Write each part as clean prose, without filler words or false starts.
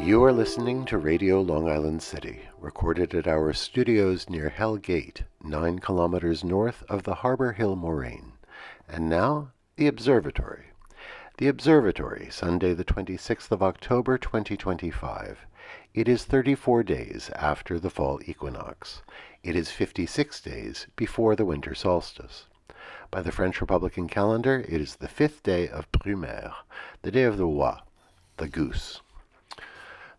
You are listening to Radio Long Island City, recorded at our studios near Hell Gate, 9 kilometers north of the Harbor Hill Moraine. And now, the Observatory. The Observatory, Sunday the 26th of October 2025. It is 34 days after the fall equinox. It is 56 days before the winter solstice. By the French Republican calendar, it is the 5th day of Brumaire, the day of the oie, the goose.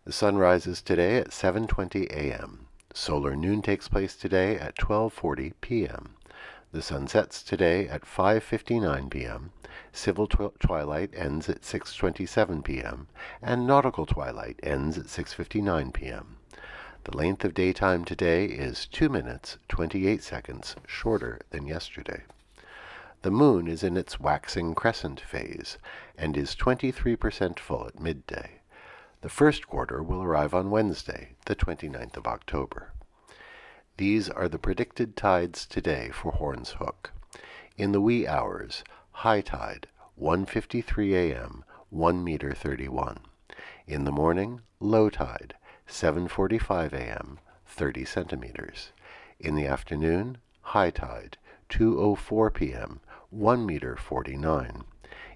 The sun rises today at 7:20 a.m. Solar noon takes place today at 12:40 p.m. The sun sets today at 5:59 p.m. Civil twilight ends at 6:27 p.m. and nautical twilight ends at 6:59 p.m. The length of daytime today is 2 minutes, 28 seconds shorter than yesterday. The moon is in its waxing crescent phase and is 23% full at midday. The first quarter will arrive on Wednesday, the 29th of October. These are the predicted tides today for Horns Hook. In the wee hours, high tide, 1:53 a.m., 1 meter 31. In the morning, low tide, 7:45 a.m., 30 centimeters. In the afternoon, high tide, 2:04 p.m., 1 meter 49.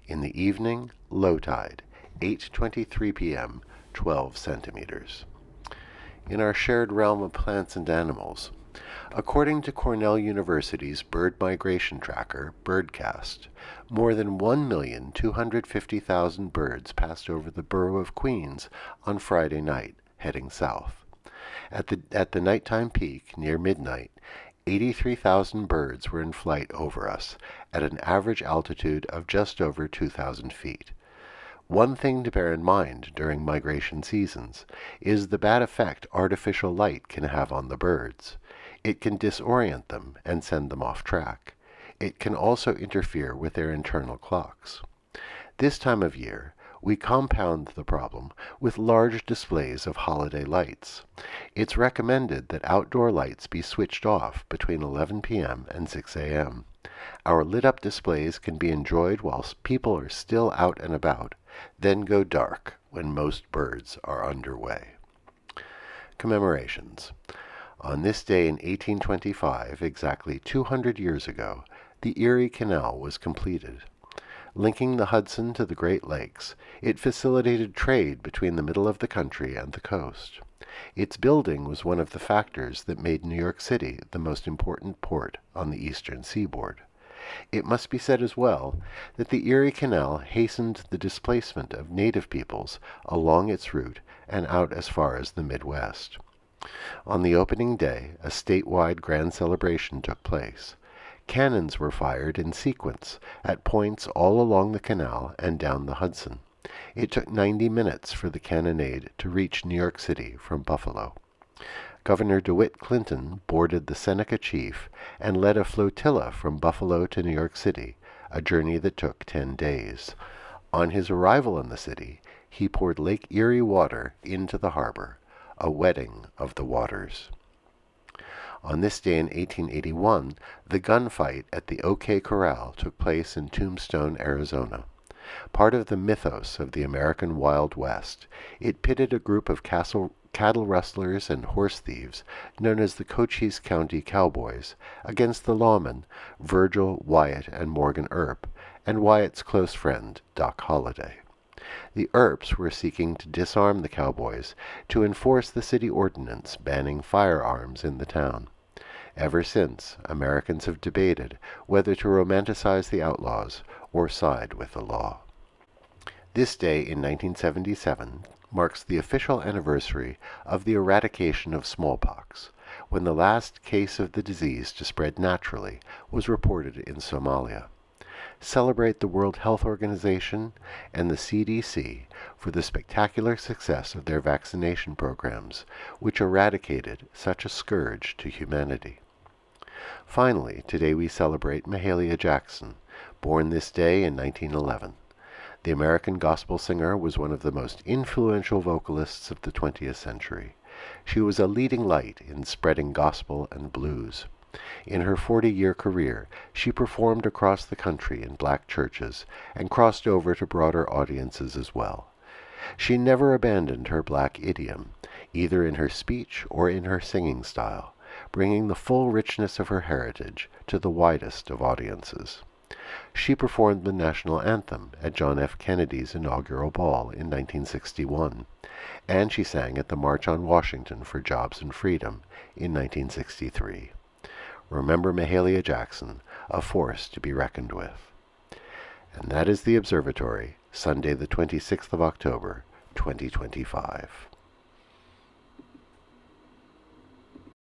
In the evening, low tide, 8:23 p.m., 12 centimeters. In our shared realm of plants and animals, according to Cornell University's bird migration tracker, BirdCast, more than 1,250,000 birds passed over the borough of Queens on Friday night, heading south. At the nighttime peak, near midnight, 83,000 birds were in flight over us at an average altitude of just over 2,000 feet. One thing to bear in mind during migration seasons is the bad effect artificial light can have on the birds. It can disorient them and send them off track. It can also interfere with their internal clocks. This time of year, we compound the problem with large displays of holiday lights. It's recommended that outdoor lights be switched off between 11 p.m. and 6 a.m. Our lit-up displays can be enjoyed whilst people are still out and about, then go dark when most birds are underway. Commemorations. On this day in 1825, exactly 200 years ago, the Erie Canal was completed. Linking the Hudson to the Great Lakes, it facilitated trade between the middle of the country and the coast. Its building was one of the factors that made New York City the most important port on the eastern seaboard. It must be said as well that the Erie Canal hastened the displacement of native peoples along its route and out as far as the Midwest. On the opening day, a statewide grand celebration took place. Cannons were fired in sequence at points all along the canal and down the Hudson. It took 90 minutes for the cannonade to reach New York City from Buffalo. Governor DeWitt Clinton boarded the Seneca Chief and led a flotilla from Buffalo to New York City, a journey that took 10 days. On his arrival in the city, he poured Lake Erie water into the harbor, a wedding of the waters. On this day in 1881, the gunfight at the OK Corral took place in Tombstone, Arizona. Part of the mythos of the American Wild West, it pitted a group of cattle rustlers and horse thieves known as the Cochise County Cowboys against the lawmen Virgil, Wyatt, and Morgan Earp, and Wyatt's close friend, Doc Holliday. The Earps were seeking to disarm the cowboys to enforce the city ordinance banning firearms in the town. Ever since, Americans have debated whether to romanticize the outlaws or side with the law. This day in 1977 marks the official anniversary of the eradication of smallpox, when the last case of the disease to spread naturally was reported in Somalia. Celebrate the World Health Organization and the CDC for the spectacular success of their vaccination programs, which eradicated such a scourge to humanity. Finally, today we celebrate Mahalia Jackson, born this day in 1911. The American gospel singer was one of the most influential vocalists of the 20th century. She was a leading light in spreading gospel and blues. In her 40-year career, she performed across the country in black churches and crossed over to broader audiences as well. She never abandoned her black idiom, either in her speech or in her singing style, bringing the full richness of her heritage to the widest of audiences. She performed the national anthem at John F. Kennedy's inaugural ball in 1961, and she sang at the March on Washington for Jobs and Freedom in 1963. Remember Mahalia Jackson, a force to be reckoned with. And that is the Observatory, Sunday the 26th of October, 2025.